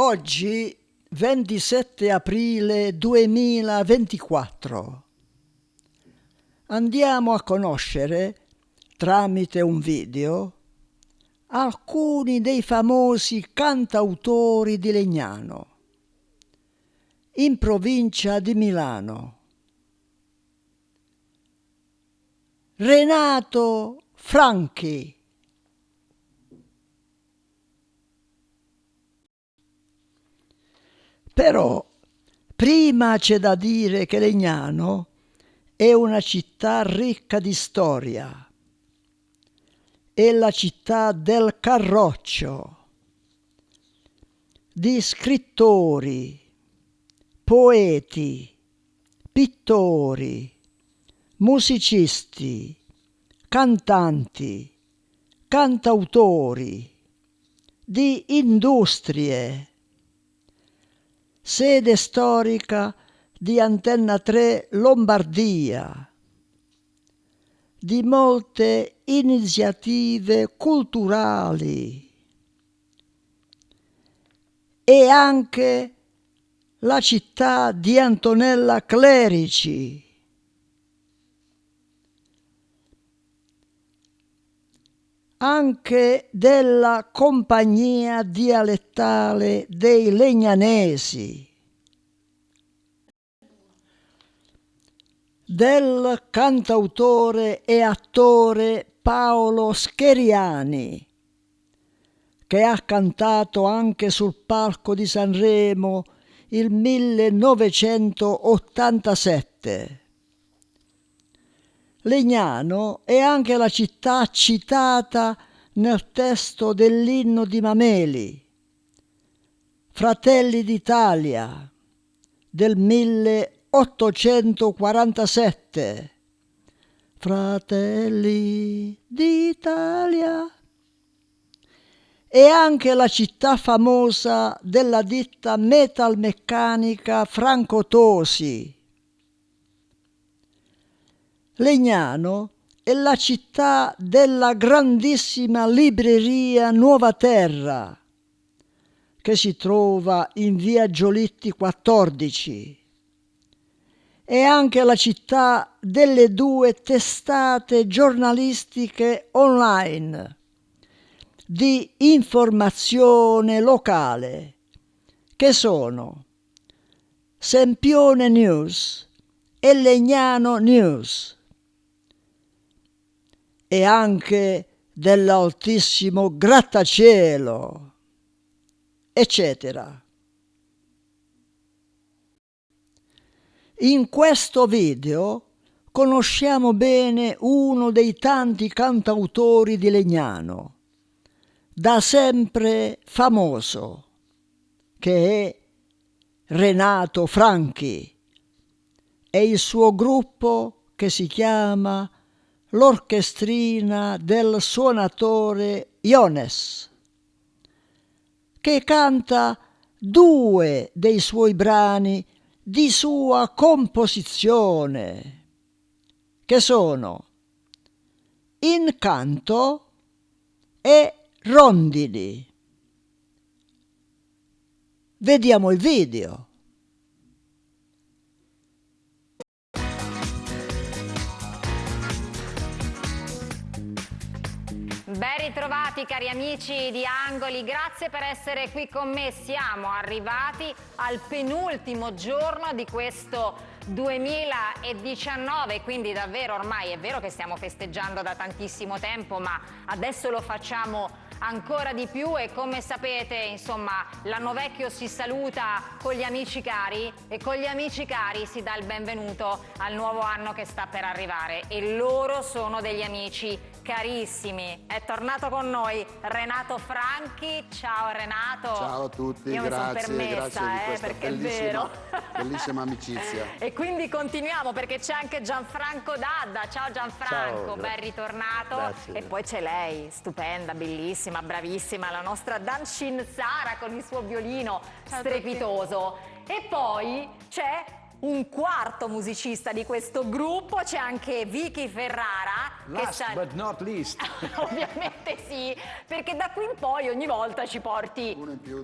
Oggi, 27 aprile 2024, andiamo a conoscere, tramite un video, alcuni dei famosi cantautori di Legnano, in provincia di Milano. Renato Franchi. Però prima c'è da dire che Legnano è una città ricca di storia. È la città del Carroccio, di scrittori, poeti, pittori, musicisti, cantanti, cantautori, di industrie, sede storica di Antenna 3 Lombardia, di molte iniziative culturali e anche la città di Antonella Clerici, anche della compagnia dialettale dei Legnanesi, del cantautore e attore Paolo Scheriani, che ha cantato anche sul palco di Sanremo il 1987. Legnano è anche la città citata nel testo dell'inno di Mameli, Fratelli d'Italia, del 1847. Fratelli d'Italia. È anche la città famosa della ditta metalmeccanica Franco Tosi. Legnano è la città della grandissima libreria Nuova Terra, che si trova in via Giolitti 14. È anche la città delle 2 testate giornalistiche online di informazione locale, che sono Sempione News e Legnano News, e anche dell'altissimo grattacielo, eccetera. In questo video conosciamo bene uno dei tanti cantautori di Legnano, da sempre famoso, che è Renato Franchi, e il suo gruppo che si chiama l'Orchestrina del Suonatore Iones, che canta 2 dei suoi brani di sua composizione, che sono Incanto e Rondini. Vediamo il video. Ben ritrovati cari amici di Angoli, grazie per essere qui con me. Siamo arrivati al penultimo giorno di questo 2019, quindi davvero ormai è vero che stiamo festeggiando da tantissimo tempo, ma adesso lo facciamo ancora di più e come sapete, insomma, l'anno vecchio si saluta con gli amici cari e con gli amici cari si dà il benvenuto al nuovo anno che sta per arrivare e loro sono degli amici carissimi. È tornato con noi Renato Franchi. Ciao Renato. Ciao a tutti, io grazie, mi sono permessa, grazie di questa perché è vero. bellissima amicizia. E quindi continuiamo perché c'è anche Gianfranco D'Adda. Ciao Gianfranco, Ciao, ben ritornato. Grazie. E poi c'è lei, stupenda, bellissima, bravissima, la nostra Danshin Sara con il suo violino strepitoso. E poi c'è un quarto musicista di questo gruppo, c'è anche Vicky Ferrara. Last but not least. Ovviamente sì, perché da qui in poi ogni volta ci porti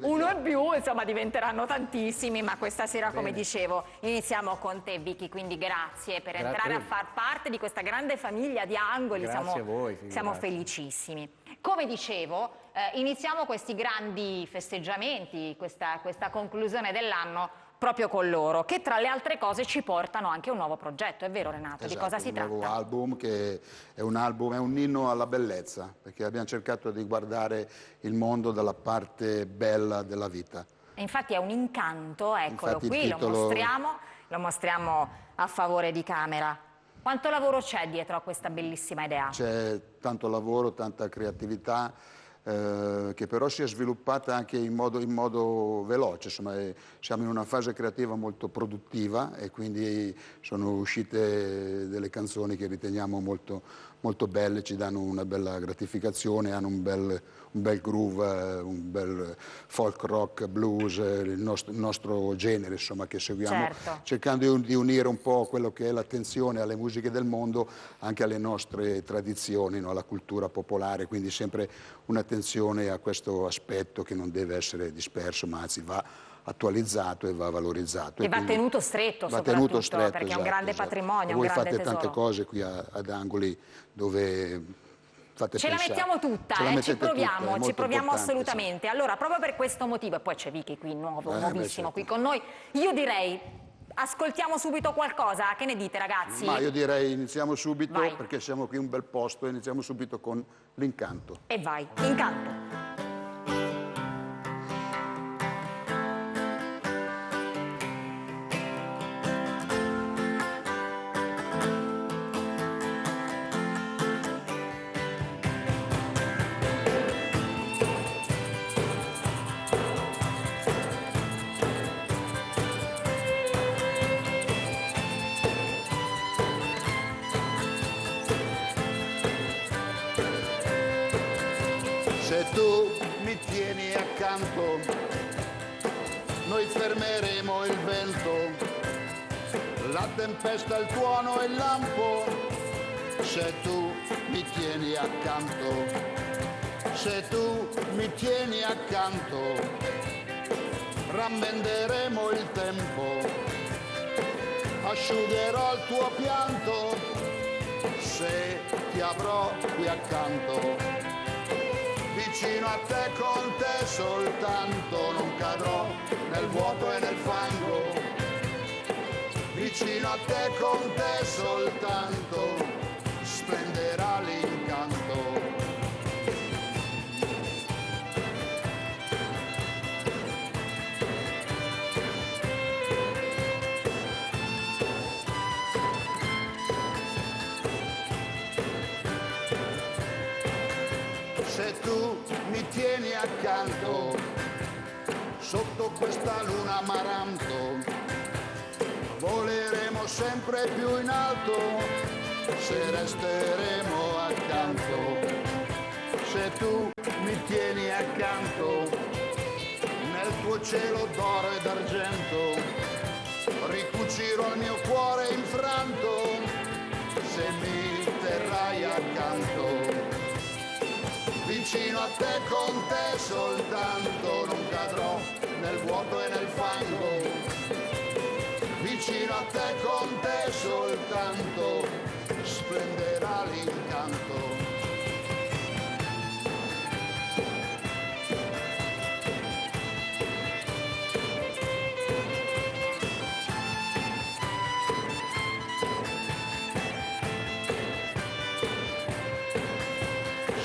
uno in più, insomma diventeranno tantissimi, ma questa sera, come dicevo, iniziamo con te Vicky, quindi grazie per entrare a far parte di questa grande famiglia di Angoli. Grazie a voi, siamo felicissimi. Come dicevo, iniziamo questi grandi festeggiamenti, questa conclusione dell'anno proprio con loro, che tra le altre cose ci portano anche un nuovo progetto, è vero Renato? Di cosa si tratta? Un nuovo album che è un inno alla bellezza, perché abbiamo cercato di guardare il mondo dalla parte bella della vita. E infatti è un incanto, eccolo Infatti qui, lo mostriamo a favore di camera. Quanto lavoro c'è dietro a questa bellissima idea? C'è tanto lavoro, tanta creatività, che però si è sviluppata anche in modo veloce, insomma, siamo in una fase creativa molto produttiva e quindi sono uscite delle canzoni che riteniamo molto, molto belle, ci danno una bella gratificazione, hanno un bel groove, un bel folk rock, blues, il nostro genere, insomma, che seguiamo, certo, cercando di unire un po' quello che è l'attenzione alle musiche del mondo anche alle nostre tradizioni, no? Alla cultura popolare, quindi sempre un'attenzione a questo aspetto che non deve essere disperso, ma anzi va attualizzato e va valorizzato. E va tenuto stretto, soprattutto, perché è un grande patrimonio, Voi un grande fate tesoro. tante cose qui ad Angoli dove fate Ce la mettiamo tutta, ci proviamo assolutamente. Sì. Allora, proprio per questo motivo, e poi c'è Vicky qui, nuovissimo qui con noi, io direi ascoltiamo subito qualcosa, che ne dite ragazzi? Ma io direi iniziamo subito, vai, perché siamo qui in un bel posto, iniziamo subito con l'Incanto. E vai, Incanto. Se tu mi tieni accanto, noi fermeremo il vento, la tempesta, il tuono e il lampo. Se tu mi tieni accanto, se tu mi tieni accanto, rammenderemo il tempo, asciugherò il tuo pianto, se ti avrò qui accanto. Vicino a te, con te soltanto, non cadrò nel vuoto e nel fango. Vicino a te, con te soltanto, splenderà l'incanto. Se tu mi tieni accanto, sotto questa luna amaranto, voleremo sempre più in alto, se resteremo accanto. Se tu mi tieni accanto, nel tuo cielo d'oro e d'argento, ricucirò il mio cuore infranto, se mi terrai accanto. Vicino a te, con te soltanto, non cadrò nel vuoto e nel fango. Vicino a te, con te soltanto, splenderà l'incanto.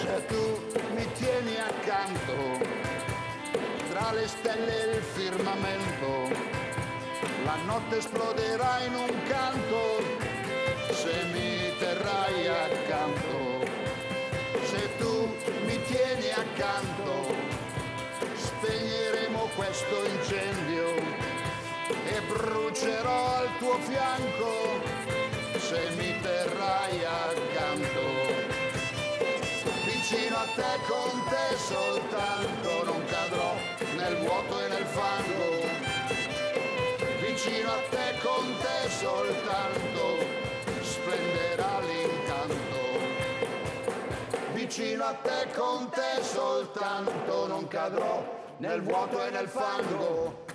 Se tu mi tieni accanto, tra le stelle e il firmamento, la notte esploderà in un canto, se mi terrai accanto. Se tu mi tieni accanto, spegneremo questo incendio e brucerò al tuo fianco, se mi terrai accanto. Vicino a te, con te soltanto, non cadrò nel vuoto e nel fango. Vicino a te, con te vicino a te, con te soltanto, non cadrò nel vuoto e nel fango.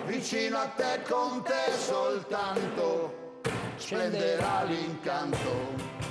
Vicino a te, con te soltanto, splenderà l'incanto.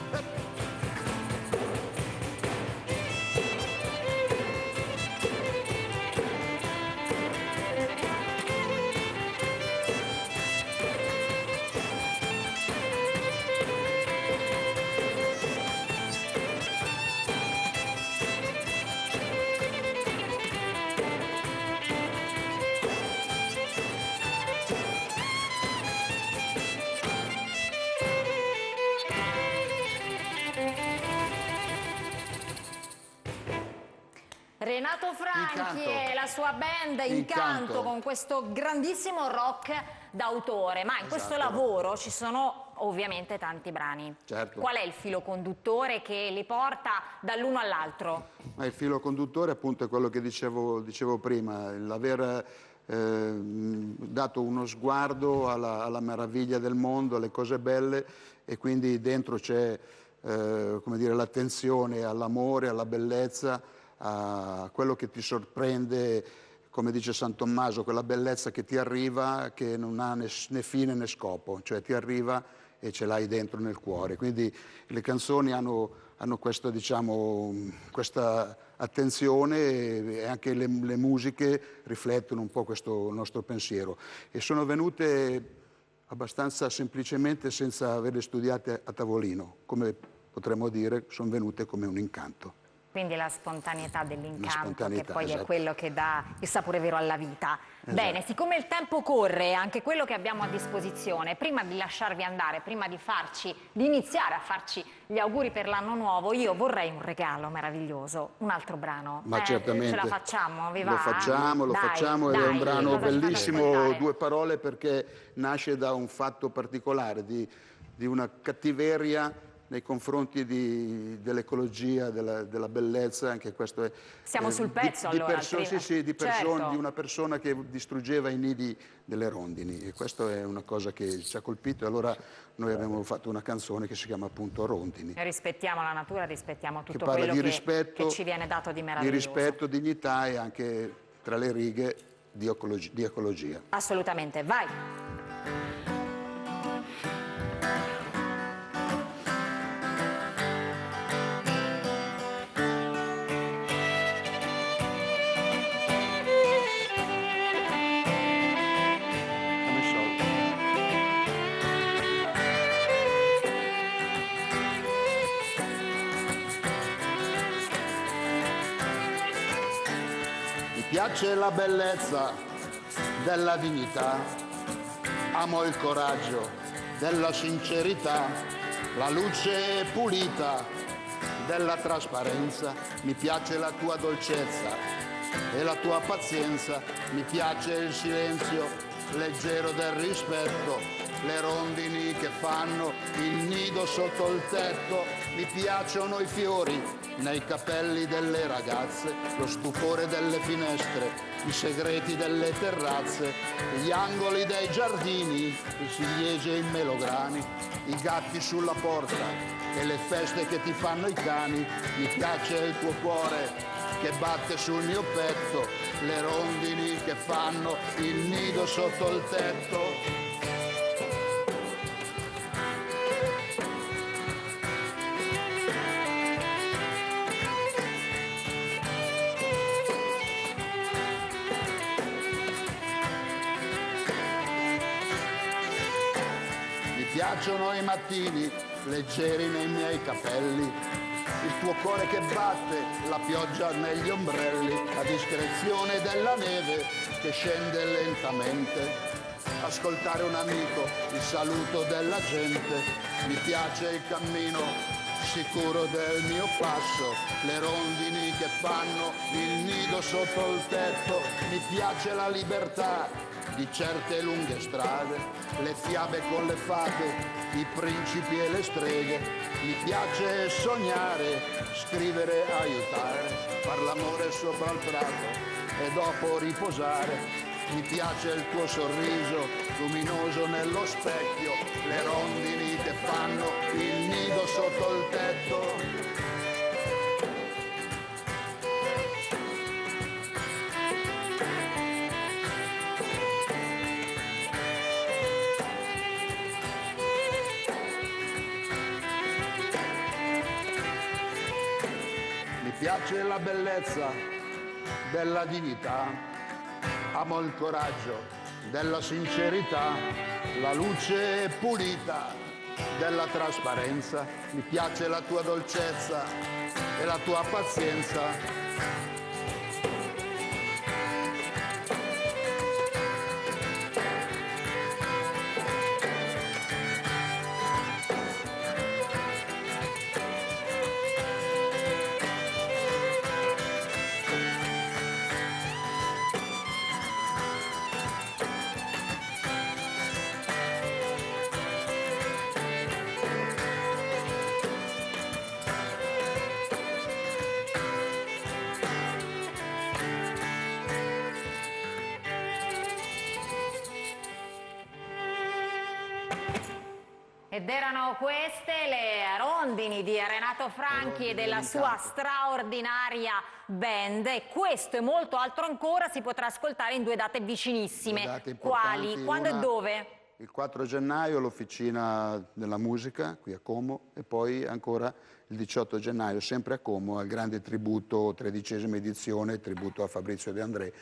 Renato Franchi Incanto. e la sua band Incanto con questo grandissimo rock d'autore, ma in questo lavoro ci sono ovviamente tanti brani. Certo. Qual è il filo conduttore che li porta dall'uno all'altro? Ma il filo conduttore appunto è quello che dicevo prima, l'aver dato uno sguardo alla meraviglia del mondo, alle cose belle, e quindi dentro c'è come dire, l'attenzione all'amore, alla bellezza, a quello che ti sorprende, come dice San Tommaso, quella bellezza che ti arriva, che non ha né fine né scopo, cioè ti arriva e ce l'hai dentro nel cuore. Quindi le canzoni hanno questa, diciamo, questa attenzione, e anche le musiche riflettono un po' questo nostro pensiero. E sono venute abbastanza semplicemente, senza averle studiate a tavolino, come potremmo dire, sono venute come un incanto. Quindi la spontaneità dell'incanto, spontaneità, che poi esatto. è quello che dà il sapore vero alla vita. Esatto. Bene, siccome il tempo corre, anche quello che abbiamo a disposizione, prima di lasciarvi andare, prima di iniziare a farci gli auguri per l'anno nuovo, io vorrei un regalo meraviglioso, un altro brano. Ma certamente. Ce la facciamo? Vi va? Lo facciamo ed è un brano cosa ci fate bellissimo, ascoltare? 2 parole, perché nasce da un fatto particolare, di una cattiveria nei confronti dell'ecologia, della bellezza. Anche questo è, Siamo sul pezzo allora. Sì, Certo. di una persona che distruggeva i nidi delle rondini, e questa è una cosa che ci ha colpito, e allora noi abbiamo fatto una canzone che si chiama appunto Rondini. Noi rispettiamo la natura, rispettiamo tutto Che parla quello di che rispetto, ci viene dato di di meraviglioso. rispetto, dignità, e anche tra le righe di ecologia. Assolutamente, vai! Come soldi. Mi piace la bellezza della dignità, amo il coraggio della sincerità, la luce pulita della trasparenza. Mi piace la tua dolcezza e la tua pazienza, mi piace il silenzio leggero del rispetto, le rondini che fanno il nido sotto il tetto. Mi piacciono i fiori nei capelli delle ragazze, lo stupore delle finestre, i segreti delle terrazze, gli angoli dei giardini, i ciliegi e i melograni, i gatti sulla porta e le feste che ti fanno i cani. Mi piace il tuo cuore che batte sul mio petto, le rondini che fanno il nido sotto il tetto. Mi piacciono i mattini leggeri nei miei capelli, il tuo cuore che batte, la pioggia negli ombrelli, la discrezione della neve che scende lentamente, ascoltare un amico, il saluto della gente. Mi piace il cammino sicuro del mio passo, le rondini che fanno il nido sotto il tetto. Mi piace la libertà di certe lunghe strade, le fiabe con le fate, i principi e le streghe. Mi piace sognare, scrivere, aiutare, far l'amore sopra il prato e dopo riposare. Mi piace il tuo sorriso luminoso nello specchio, le rondini che fanno il nido sotto il tetto. piace la bellezza della dignità, amo il coraggio della sincerità, la luce pulita della trasparenza, mi piace la tua dolcezza e la tua pazienza. Ed erano queste le rondini di Renato Franchi e della sua straordinaria band, e questo e molto altro ancora si potrà ascoltare in 2 date vicinissime. Date Quali? Quando e dove? Il 4 gennaio all'Officina della Musica qui a Como, e poi ancora il 18 gennaio sempre a Como al grande tributo, 13ª edizione, tributo a Fabrizio De André,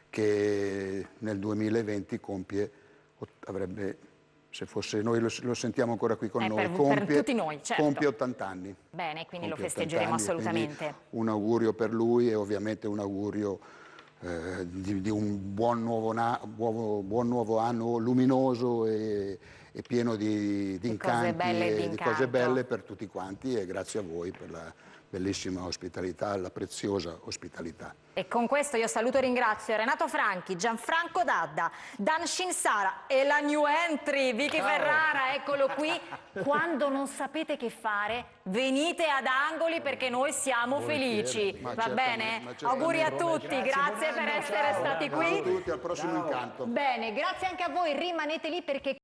che nel 2020 avrebbe, se fosse noi lo sentiamo ancora qui con noi, per tutti noi, certo. Compie 80 anni. Bene, quindi Compie lo festeggeremo 80 anni, assolutamente. Un augurio per lui e ovviamente un augurio di un buon nuovo anno luminoso e pieno di incanti e di cose belle per tutti quanti, e grazie a voi per la bellissima ospitalità, la preziosa ospitalità. E con questo io saluto e ringrazio Renato Franchi, Gianfranco D'Adda, Dan Shinsara e la new entry Vicky Ferrara, eccolo qui. Quando non sapete che fare, venite ad Angoli perché noi siamo felici. Va bene? Auguri a tutti, grazie per essere stati qui. Ciao a tutti, al prossimo incanto. Bene, grazie anche a voi, rimanete lì perché